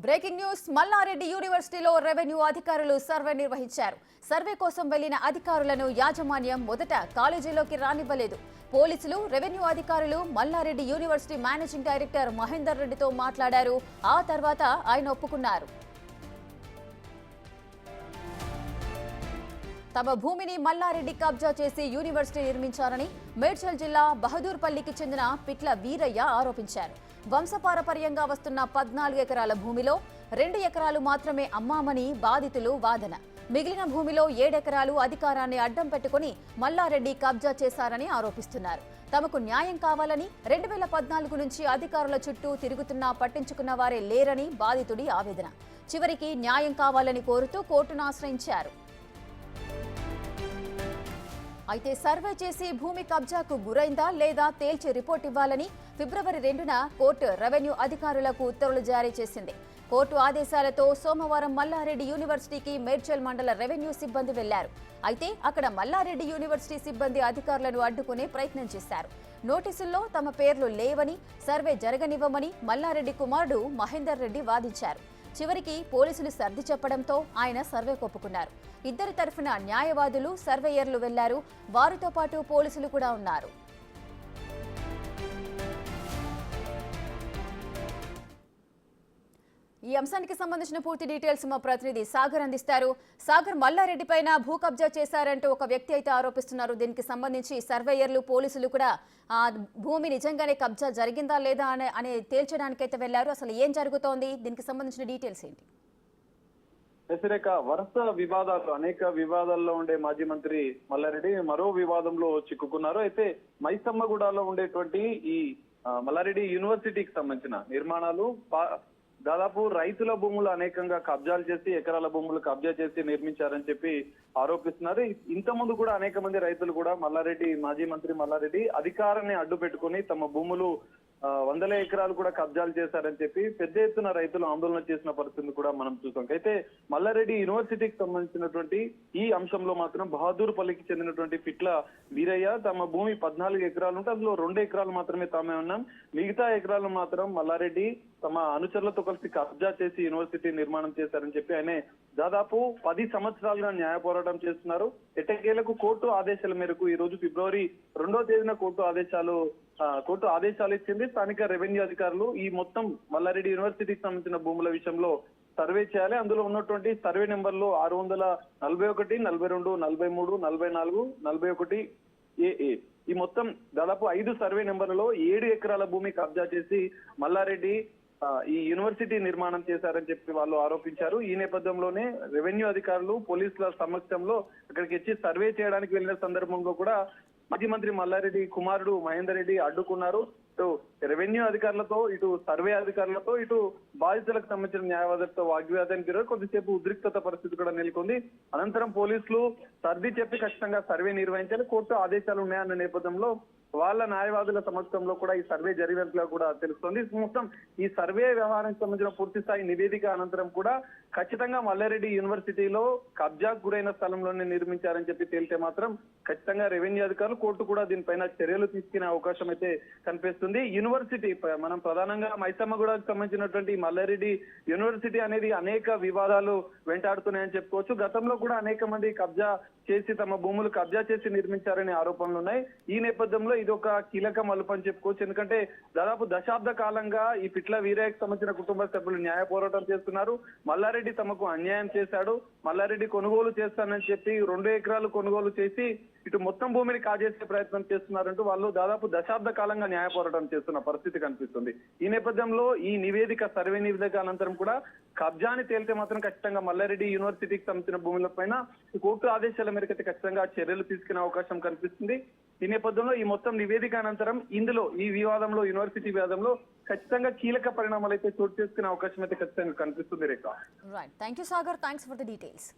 Breaking news Mallareddy యూనివర్సిటీలో revenue అధికారులు survey నిర్వహించారు. సర్వే కోసం వెళ్లిన అధికారులను యాజమాన్యం మొదట కాలేజీలోకి రానివ్వలేదు. పోలీసులు, రెవెన్యూ అధికారులు Malla Reddy university managing director Mahender రెడ్డితో మాట్లాడారు. ఆ తర్వాత ఆయన ఒప్పుకున్నారు. తమ భూమిని మల్లారెడ్డి కబ్జా చేసి యూనివర్సిటీ నిర్మించారని మేడ్చల్ జిల్లా బహదూర్పల్లికి చెందిన పిట్ల వీరయ్య ఆరోపించారు. వంశపారపర్యంగా వస్తున్న 14 ఎకరాల భూమిలో 2 ఎకరాలు మాత్రమే అమ్మామని బాధితులు వాదన. మిగిలిన భూమిలో 7 ఎకరాలు అధికారాన్ని అడ్డం పెట్టుకుని మల్లారెడ్డి కబ్జా చేశారని ఆరోపిస్తున్నారు. తమకు న్యాయం కావాలని 2014 నుంచి అధికారుల చుట్టూ తిరుగుతున్నా పట్టించుకున్న వారే లేరని బాధితుడి ఆవేదన. చివరికి న్యాయం కావాలని కోరుతూ కోర్టును ఆశ్రయించారు. అయితే సర్వే చేసి భూమి కబ్జాకు గురైందా లేదా తేల్చి రిపోర్ట్ ఇవ్వాలని ఫిబ్రవరి 2న కోర్టు రెవెన్యూ అధికారులకు ఉత్తర్వులు జారీ చేసింది. కోర్టు ఆదేశాలతో సోమవారం మల్లారెడ్డి యూనివర్సిటీకి మేడ్చల్ మండల రెవెన్యూ సిబ్బంది వెళ్లారు. అయితే అక్కడ మల్లారెడ్డి యూనివర్సిటీ సిబ్బంది అధికారులను అడ్డుకునే ప్రయత్నం చేశారు. నోటీసుల్లో తమ పేర్లు లేవని, సర్వే జరగనివ్వమని మల్లారెడ్డి కుమారుడు మహేందర్ రెడ్డి వాదించారు. చివరికి పోలీసులు సర్ది చెప్పడంతో ఆయన సర్వే ఒప్పుకున్నారు. ఇద్దరి తరఫున న్యాయవాదులు, సర్వేయర్లు వెళ్లారు. వారితో పాటు పోలీసులు కూడా ఉన్నారు. ఈ అంశానికి సంబంధించిన పూర్తి డీటెయిల్స్ మా ప్రతినిధి సాగర్ అందిస్తారు. సాగర్, మల్లారెడ్డి పైన భూ కబ్జా చేశారంటూ ఒక వ్యక్తి అయితే ఆరోపిస్తున్నారు. దీనికి సంబంధించి సర్వేయర్లు, పోలీసులు కూడా భూమి నిజంగానే కబ్జా జరిగిందా లేదా అనే తేల్చడానికైతే వెళ్లారు. అసలు ఏం జరుగుతోంది, దీనికి సంబంధించిన డీటెయిల్స్ ఏంటి? వరుస వివాదాలు, అనేక వివాదాల్లో ఉండే మాజీ మంత్రి మల్లారెడ్డి మరో వివాదంలో చిక్కుకున్నారు. అయితే మైసమ్మగూడలో ఉండేటువంటి ఈ మల్లారెడ్డి యూనివర్సిటీకి సంబంధించిన నిర్మాణాలు దాదాపు రైతుల భూములు అనేకంగా కబ్జాలు చేసి, ఎకరాల భూములు కబ్జా చేసి నిర్మించారని చెప్పి ఆరోపిస్తున్నారు. ఇంత ముందు కూడా అనేక మంది రైతులు కూడా మల్లారెడ్డి, మాజీ మంత్రి మల్లారెడ్డి అధికారాన్ని అడ్డు పెట్టుకుని తమ భూములు 100 ఎకరాలు కూడా కబ్జాలు చేశారని చెప్పి పెద్ద ఎత్తున రైతులు ఆందోళన చేసిన పరిస్థితిని కూడా మనం చూసాం. అయితే మల్లారెడ్డి యూనివర్సిటీకి సంబంధించినటువంటి ఈ అంశంలో మాత్రం బహదూర్పల్లికి చెందినటువంటి పిట్ల వీరయ్య తమ భూమి 14 ఎకరాలు ఉంటే అందులో 2 ఎకరాలు మాత్రమే తామే ఉన్నాం, మిగతా ఎకరాలు మాత్రం మల్లారెడ్డి తమ అనుచరులతో కలిసి కబ్జా చేసి యూనివర్సిటీ నిర్మాణం చేశారని చెప్పి ఆయన దాదాపు 10 సంవత్సరాలుగా న్యాయ పోరాటం చేస్తున్నారు. ఎట్టకేలకు కోర్టు ఆదేశాల మేరకు ఈ రోజు ఫిబ్రవరి 2వ తేదీన కోర్టు ఆదేశాలు ఇచ్చింది. స్థానిక రెవెన్యూ అధికారులు ఈ మొత్తం మల్లారెడ్డి యూనివర్సిటీకి సంబంధించిన భూముల విషయంలో సర్వే చేయాలి. అందులో ఉన్నటువంటి సర్వే నెంబర్లు 641, 42, 43, 44, 41 AA ఈ మొత్తం దాదాపు 5 సర్వే నెంబర్లలో 7 ఎకరాల భూమి కబ్జా చేసి మల్లారెడ్డి ఈ యూనివర్సిటీ నిర్మాణం చేశారని చెప్పి వాళ్ళు ఆరోపించారు. ఈ నేపథ్యంలోనే రెవెన్యూ అధికారులు పోలీసుల సమక్షంలో అక్కడికి వచ్చి సర్వే చేయడానికి వెళ్ళిన సందర్భంలో కూడా మాజీ మంత్రి మల్లారెడ్డి కుమారుడు మహేందర్ రెడ్డి అడ్డుకున్నారు. ఇటు రెవెన్యూ అధికారులతో, ఇటు సర్వే అధికారులతో, ఇటు బాధితులకు సంబంధించిన న్యాయవాదులతో వాగ్వివాదానికి కొద్దిసేపు ఉద్రిక్తత పరిస్థితి కూడా నెలకొంది. అనంతరం పోలీసులు సర్ది చెప్పి ఖచ్చితంగా సర్వే నిర్వహించాలి, కోర్టు ఆదేశాలు ఉన్నాయన్న నేపథ్యంలో వాళ్ళ న్యాయవాదుల సమక్షంలో కూడా ఈ సర్వే జరిగినట్లుగా కూడా తెలుస్తోంది. మొత్తం ఈ సర్వే వ్యవహారానికి సంబంధించిన పూర్తి స్థాయి నివేదిక అనంతరం కూడా ఖచ్చితంగా మల్లారెడ్డి యూనివర్సిటీలో కబ్జాకు గురైన స్థలంలోనే నిర్మించారని చెప్పి తేలితే మాత్రం ఖచ్చితంగా రెవెన్యూ అధికారులు, కోర్టు కూడా దీనిపైన చర్యలు తీసుకునే అవకాశం అయితే కనిపిస్తుంది. యూనివర్సిటీ మనం ప్రధానంగా మైసమ్మగూడకు సంబంధించినటువంటి మల్లారెడ్డి యూనివర్సిటీ అనేది అనేక వివాదాలు వెంటాడుతున్నాయని చెప్పుకోవచ్చు. గతంలో కూడా అనేక మంది కబ్జా చేసి తమ భూములు కబ్జా చేసి నిర్మించారనే ఆరోపణలు ఉన్నాయి. ఈ నేపథ్యంలో ఇది ఒక కీలక మలుపు అని చెప్పుకోవచ్చు. ఎందుకంటే దాదాపు దశాబ్ద కాలంగా ఈ పిట్ల వీరయ్యకు సంబంధించిన కుటుంబ సభ్యులు న్యాయ పోరాటం చేస్తున్నారు. మల్లారెడ్డి తమకు అన్యాయం చేశాడు, మల్లారెడ్డి కొనుగోలు చేస్తానని చెప్పి 2 ఎకరాలు కొనుగోలు చేసి ఇటు మొత్తం భూమిని కాజేసే ప్రయత్నం చేస్తున్నారంటూ వాళ్ళు దాదాపు దశాబ్ద కాలంగా న్యాయ పోరాటం చేస్తున్న పరిస్థితి కనిపిస్తుంది. ఈ నేపథ్యంలో ఈ నివేదిక, సర్వే నివేదిక అనంతరం కూడా కబ్జాని తేలితే మాత్రం ఖచ్చితంగా మల్లారెడ్డి యూనివర్సిటీకి సంబంధించిన భూముల పైన కోర్టు ఆదేశాల మేరకు అయితే ఖచ్చితంగా చర్యలు తీసుకునే అవకాశం కనిపిస్తుంది. ఈ నేపథ్యంలో ఈ మొత్తం నివేదిక అనంతరం ఇందులో ఈ వివాదంలో, యూనివర్సిటీ వివాదంలో ఖచ్చితంగా కీలక పరిణామాలు అయితే చోటు చేసుకునే అవకాశం అయితే ఖచ్చితంగా కనిపిస్తుంది. Rekha. Right, thank you Sagar, thanks for the details.